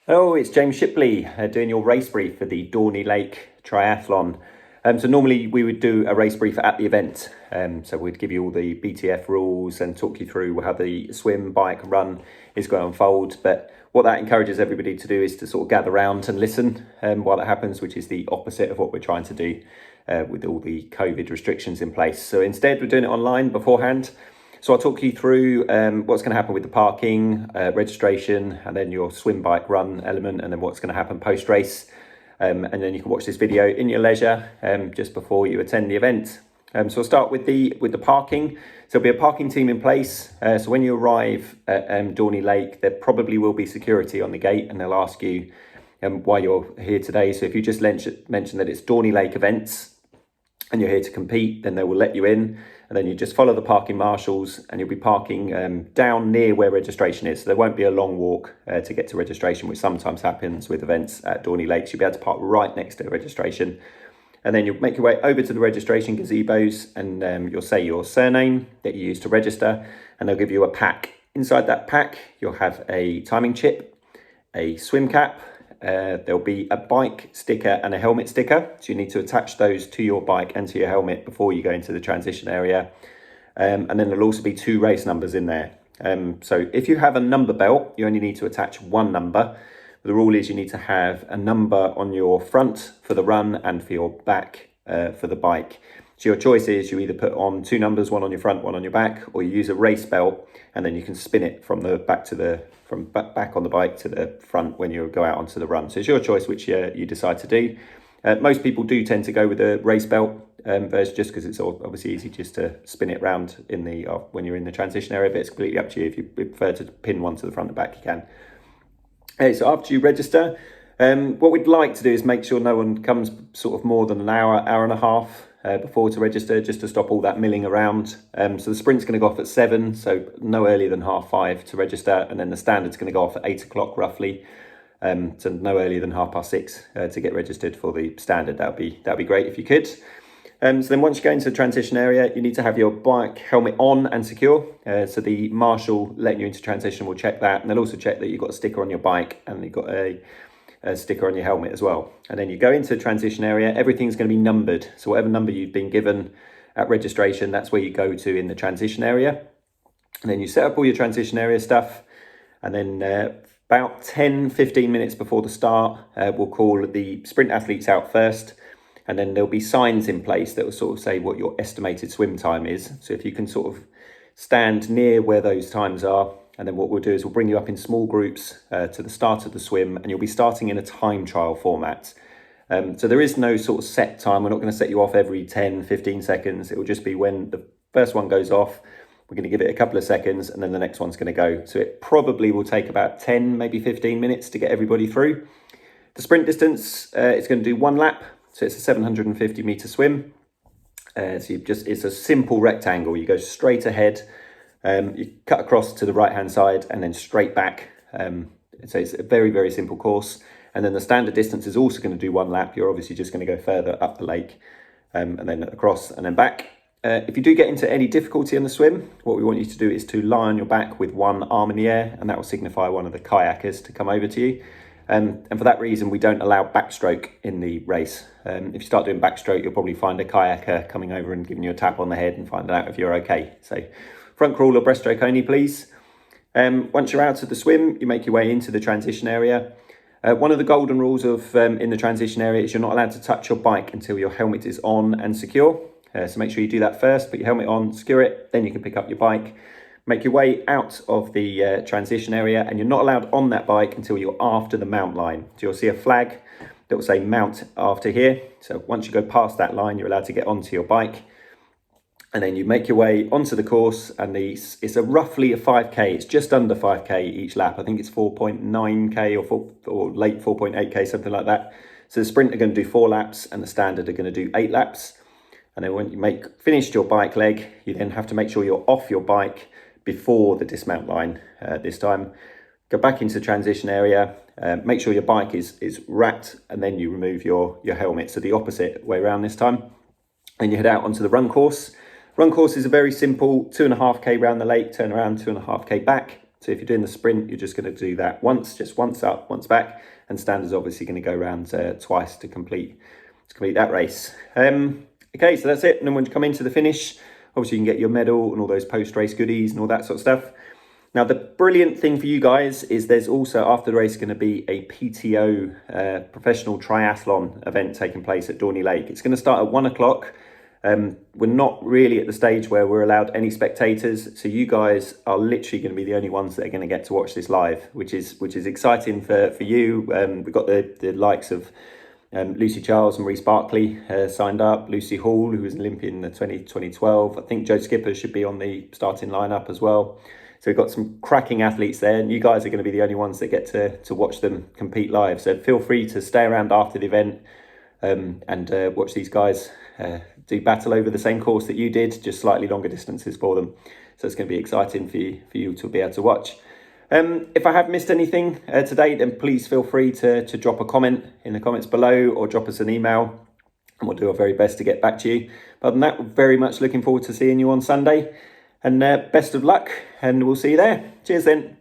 Oh, it's James Shipley doing your race brief for the Dorney Lake Triathlon. So normally we would do a race brief at the event. So we'd give you all the BTF rules and talk you through how the swim, bike, run is going to unfold. But what that encourages everybody to do is to sort of gather around and listen while that happens, which is the opposite of what we're trying to do with all the COVID restrictions in place. So instead, we're doing it online beforehand. So I'll talk you through what's going to happen with the parking, registration, and then your swim, bike, run element, and then what's going to happen post-race. And then you can watch this video in your leisure just before you attend the event. So I'll start with the parking. So there'll be a parking team in place. So when you arrive at Dorney Lake, there probably will be security on the gate, and they'll ask you why you're here today. So if you just mention that it's Dorney Lake events and you're here to compete, then they will let you in. And then you just follow the parking marshals and you'll be parking down near where registration is. So there won't be a long walk to get to registration, which sometimes happens with events at Dorney Lakes. You'll be able to park right next to the registration. And then you'll make your way over to the registration gazebos and you'll say your surname that you use to register, and they'll give you a pack. Inside that pack, you'll have a timing chip, a swim cap, there'll be a bike sticker and a helmet sticker. So you need to attach those to your bike and to your helmet before you go into the transition area. And then there'll also be 2 race numbers in there. So if you have a number belt, you only need to attach 1 number. The rule is you need to have a number on your front for the run and for your back for the bike. So your choice is you either put on 2 numbers, 1 on your front, 1 on your back, or you use a race belt and then you can spin it from the back to the back on the bike to the front when you go out onto the run. So it's your choice which you decide to do. Most people do tend to go with a race belt version just because it's obviously easy just to spin it round in the when you're in the transition area, but it's completely up to you. If you prefer to pin one to the front and back, you can. So after you register, what we'd like to do is make sure no one comes sort of more than an hour and a half before to register, just to stop all that milling around. So the sprint's going to go off at 7, so no earlier than 5:30 to register, and then the standard's going to go off at 8 o'clock roughly, so no earlier than 6:30 to get registered for the standard. That'd be great if you could. So then once you go into the transition area, you need to have your bike helmet on and secure. So the marshal letting you into transition will check that, and they'll also check that you've got a sticker on your bike and you've got a sticker on your helmet as well. And then you go into the transition area, everything's going to be numbered. So whatever number you've been given at registration, that's where you go to in the transition area. And then you set up all your transition area stuff. And then about 10-15 minutes before the start, we'll call the sprint athletes out first. And then there'll be signs in place that will sort of say what your estimated swim time is. So if you can sort of stand near where those times are, and then what we'll do is we'll bring you up in small groups to the start of the swim, and you'll be starting in a time trial format. So there is no sort of set time. We're not going to set you off every 10-15 seconds. It will just be when the first one goes off, we're going to give it a couple of seconds, and then the next one's going to go. So it probably will take about 10, maybe 15 minutes to get everybody through. The sprint distance, it's going to do 1 lap. So it's a 750 meter swim. It's a simple rectangle. You go straight ahead, you cut across to the right hand side and then straight back. So it's a very, very simple course. And then the standard distance is also going to do 1 lap. You're obviously just going to go further up the lake and then across and then back. If you do get into any difficulty in the swim, what we want you to do is to lie on your back with 1 arm in the air, and that will signify one of the kayakers to come over to you. And for that reason, we don't allow backstroke in the race. If you start doing backstroke, you'll probably find a kayaker coming over and giving you a tap on the head and finding out if you're okay. So front crawl or breaststroke only, please. Once you're out of the swim, you make your way into the transition area. One of the golden rules of in the transition area is you're not allowed to touch your bike until your helmet is on and secure. So make sure you do that first, put your helmet on, secure it, then you can pick up your bike. Make your way out of the transition area, and you're not allowed on that bike until you're after the mount line. So you'll see a flag that will say mount after here. So once you go past that line, you're allowed to get onto your bike. And then you make your way onto the course, and it's roughly a 5K. It's just under 5K each lap. I think it's 4.9K or late 4.8K, something like that. So the sprint are going to do 4 laps and the standard are going to do 8 laps. And then when you finished your bike leg, you then have to make sure you're off your bike before the dismount line this time. Go back into the transition area, make sure your bike is wrapped, and then you remove your helmet. So the opposite way around this time. And you head out onto the run course. Run course is a very simple 2.5K round the lake, turn around, 2.5K back. So if you're doing the sprint, you're just going to do that once, just once up, once back, and standard's obviously going to go around twice to complete that race. Okay, so that's it. And then when you come into the finish, obviously you can get your medal and all those post-race goodies and all that sort of stuff. Now, the brilliant thing for you guys is there's also, after the race, going to be a PTO, professional triathlon event taking place at Dorney Lake. It's going to start at 1 o'clock. We're not really at the stage where we're allowed any spectators. So you guys are literally going to be the only ones that are going to get to watch this live, which is exciting for you. We've got the likes of Lucy Charles and Reece Barkley signed up. Lucy Hall, who was an Olympian in 2012. I think Joe Skipper should be on the starting lineup as well. So we've got some cracking athletes there, and you guys are going to be the only ones that get to watch them compete live. So feel free to stay around after the event and watch these guys do battle over the same course that you did, just slightly longer distances for them. So it's going to be exciting for you to be able to watch. If I have missed anything today, then please feel free to drop a comment in the comments below or drop us an email, and we'll do our very best to get back to you. But other than that, we're very much looking forward to seeing you on Sunday. And best of luck, and we'll see you there. Cheers then.